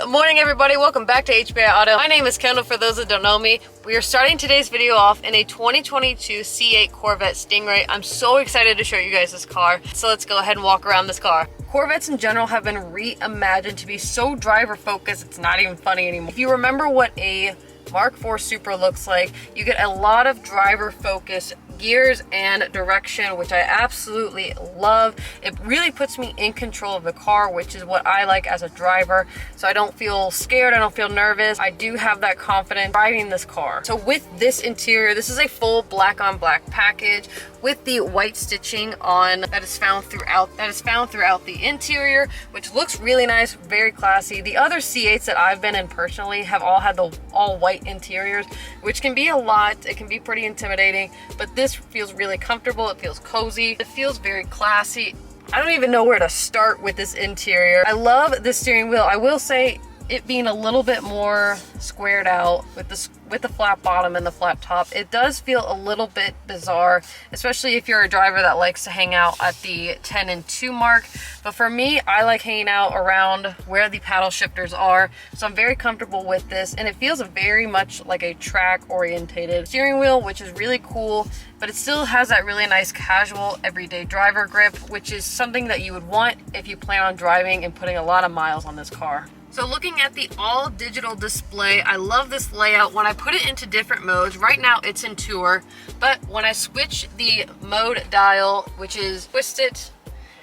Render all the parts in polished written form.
Good morning, everybody. Welcome back to HBI Auto. My name is Kendall, for those that don't know me. We are starting today's video off in a 2022 C8 Corvette Stingray. I'm so excited to show you guys this car. So let's go ahead and walk around this car. Corvettes in general have been reimagined to be so driver focused, it's not even funny anymore. If you remember what a Mark IV Supra looks like, you get a lot of driver focused gears and direction, which I absolutely love. It really puts me in control of the car, which is what I like as a driver. So I don't feel scared, I don't feel nervous. I do have that confidence driving this car. So with this interior, this is a full black on black package with the white stitching on that is found throughout the interior, which looks really nice, very classy. The other C8s that I've been in personally have all had the all white interiors, which can be a lot. It can be pretty intimidating, but this feels really comfortable. It feels cozy. It feels very classy. I don't even know where to start with this interior. I love the steering wheel. I will say it being a little bit more squared out with the flat bottom and the flat top. It does feel a little bit bizarre, especially if you're a driver that likes to hang out at the 10 and 2 mark. But for me, I like hanging out around where the paddle shifters are. So I'm very comfortable with this, and it feels very much like a track orientated steering wheel, which is really cool, but it still has that really nice casual everyday driver grip, which is something that you would want if you plan on driving and putting a lot of miles on this car. So looking at the all digital display, I love this layout. When I put it into different modes, right now it's in Tour, but when I switch the mode dial, which is twist it,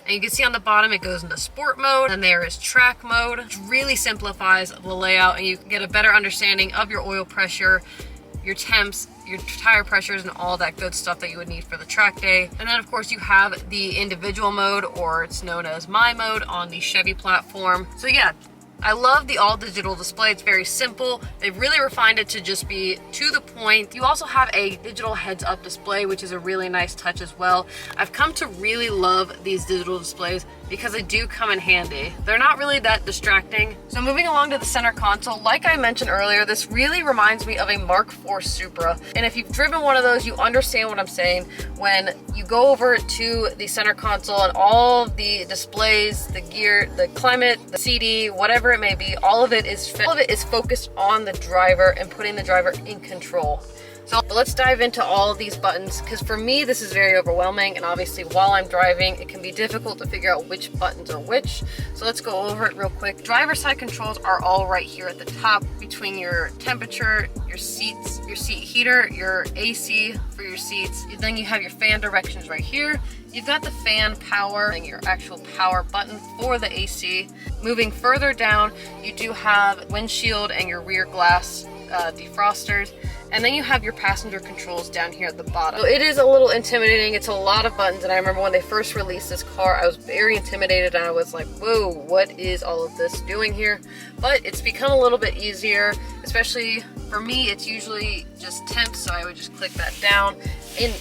and you can see on the bottom it goes into sport mode, and there is track mode. It really simplifies the layout, and you can get a better understanding of your oil pressure, your temps, your tire pressures, and all that good stuff that you would need for the track day. And then of course you have the individual mode, or it's known as My Mode, on the Chevy platform. So yeah, I love the all digital display. It's very simple. They've really refined it to just be to the point. You also have a digital heads up display, which is a really nice touch as well. I've come to really love these digital displays because they do come in handy. They're not really that distracting. So moving along to the center console, like I mentioned earlier, this really reminds me of a Mark IV Supra. And if you've driven one of those, you understand what I'm saying. When you go over to the center console and all the displays, the gear, the climate, the CD, whatever it may be, all of it is focused on the driver and putting the driver in control. So let's dive into all of these buttons, because for me this is very overwhelming, and obviously while I'm driving it can be difficult to figure out which buttons are which. So let's go over it real quick. Driver side controls are all right here at the top, between your temperature, your seats, your seat heater, your AC for your seats. Then you have your fan directions right here. You've got the fan power and your actual power button for the AC. Moving further down, you do have windshield and your rear glass defrosters. And then you have your passenger controls down here at the bottom. So it is a little intimidating. It's a lot of buttons, and I remember when they first released this car, I was very intimidated, and I was like, whoa, what is all of this doing here? But it's become a little bit easier, especially for me. It's usually just temp, so I would just click that down. And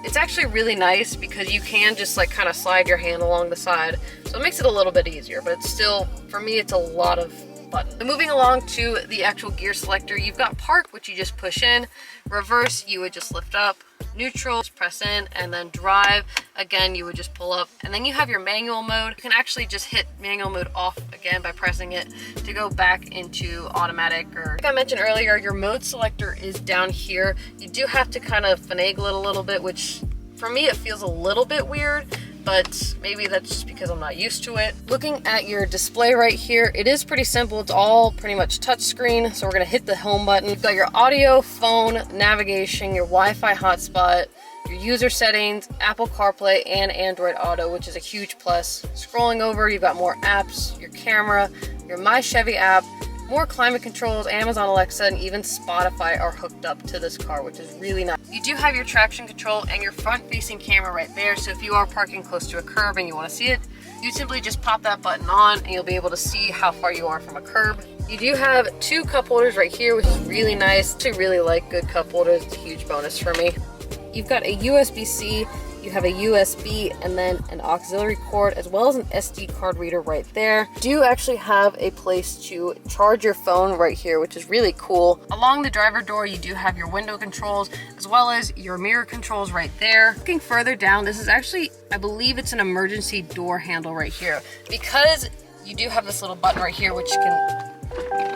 it's actually really nice because you can just like kind of slide your hand along the side. So it makes it a little bit easier, but it's still, for me, it's a lot of button. So moving along to the actual gear selector, you've got park, which you just push in. Reverse, you would just lift up. Neutral, just press in. And then drive, again, you would just pull up. And then you have your manual mode. You can actually just hit manual mode off again by pressing it to go back into automatic. Or like I mentioned earlier, your mode selector is down here. You do have to kind of finagle it a little bit, which for me it feels a little bit weird, but maybe that's just because I'm not used to it. Looking at your display right here, it is pretty simple. It's all pretty much touchscreen. So we're gonna hit the home button. You've got your audio, phone, navigation, your Wi-Fi hotspot, your user settings, Apple CarPlay, and Android Auto, which is a huge plus. Scrolling over, you've got more apps, your camera, your My Chevy app, more climate controls, Amazon Alexa, and even Spotify are hooked up to this car, which is really nice. You do have your traction control and your front-facing camera right there, so if you are parking close to a curb and you want to see it, you simply just pop that button on and you'll be able to see how far you are from a curb. You do have 2 cup holders right here, which is really nice. I really like good cup holders. It's a huge bonus for me. You've got a USB-C, you have a USB, and then an auxiliary cord, as well as an SD card reader right there. You do actually have a place to charge your phone right here, which is really cool. Along the driver door, you do have your window controls, as well as your mirror controls right there. Looking further down, this is actually, I believe it's an emergency door handle right here. Because you do have this little button right here, which can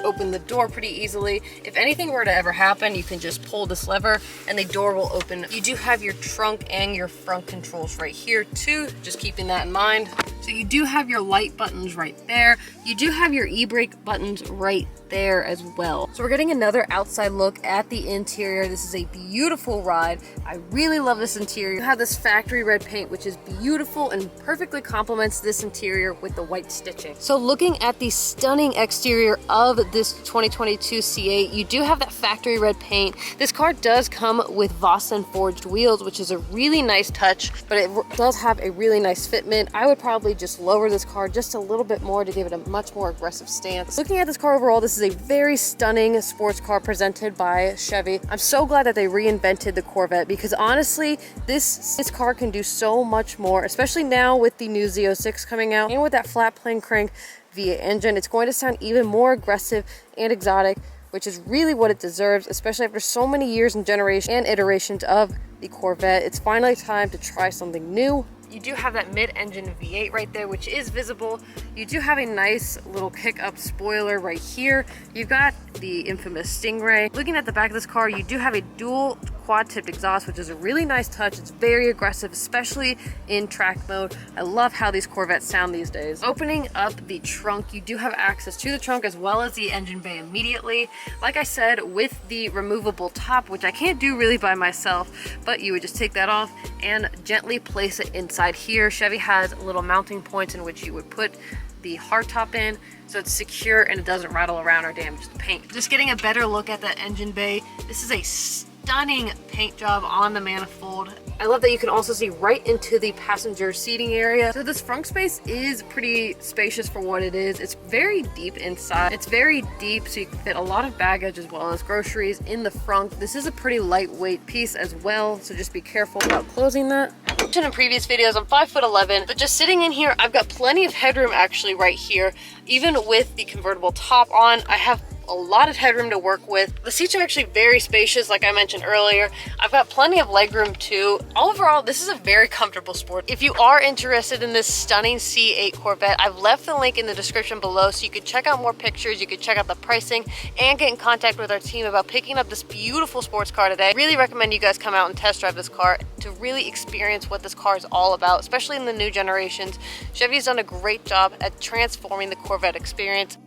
Open the door pretty easily. If anything were to ever happen, you can just pull this lever and the door will open. You do have your trunk and your front controls right here too, just keeping that in mind. So you do have your light buttons right there. You do have your e-brake buttons right there as well. So we're getting another outside look at the interior. This is a beautiful ride. I really love this interior. You have this factory red paint, which is beautiful and perfectly complements this interior with the white stitching. So looking at the stunning exterior of this 2022 C8, you do have that factory red paint. This car does come with Vossen forged wheels, which is a really nice touch, but it does have a really nice fitment. I would probably just lower this car just a little bit more to give it a much more aggressive stance. Looking at this car overall, this is a very stunning sports car presented by Chevy. I'm so glad that they reinvented the Corvette, because honestly, this car can do so much more, especially now with the new Z06 coming out and with that flat plane crank V8 engine. It's going to sound even more aggressive and exotic, which is really what it deserves, especially after so many years and generations and iterations of the Corvette. It's finally time to try something new. You do have that mid-engine V8 right there, which is visible. You do have a nice little kick-up spoiler right here. You've got the infamous Stingray. Looking at the back of this car, you do have a dual quad-tipped exhaust, which is a really nice touch. It's very aggressive, especially in track mode. I love how these Corvettes sound these days. Opening up the trunk, you do have access to the trunk as well as the engine bay immediately. Like I said, with the removable top, which I can't do really by myself, but you would just take that off and gently place it inside here. Chevy has little mounting points in which you would put the hardtop in, so it's secure and it doesn't rattle around or damage the paint. Just getting a better look at the engine bay. This is a stunning paint job on the manifold. I love that you can also see right into the passenger seating area. So this front space is pretty spacious for what it is. It's very deep inside. It's very deep, so you can fit a lot of baggage as well as groceries in the front. This is a pretty lightweight piece as well, so just be careful about closing that. I mentioned in previous videos, I'm 5'11", but just sitting in here, I've got plenty of headroom actually right here. Even with the convertible top on, I have a lot of headroom to work with. The seats are actually very spacious, like I mentioned earlier. I've got plenty of legroom too. Overall, this is a very comfortable sport. If you are interested in this stunning C8 Corvette, I've left the link in the description below so you can check out more pictures, you can check out the pricing, and get in contact with our team about picking up this beautiful sports car today. I really recommend you guys come out and test drive this car to really experience what this car is all about, especially in the new generations. Chevy's done a great job at transforming the Corvette experience.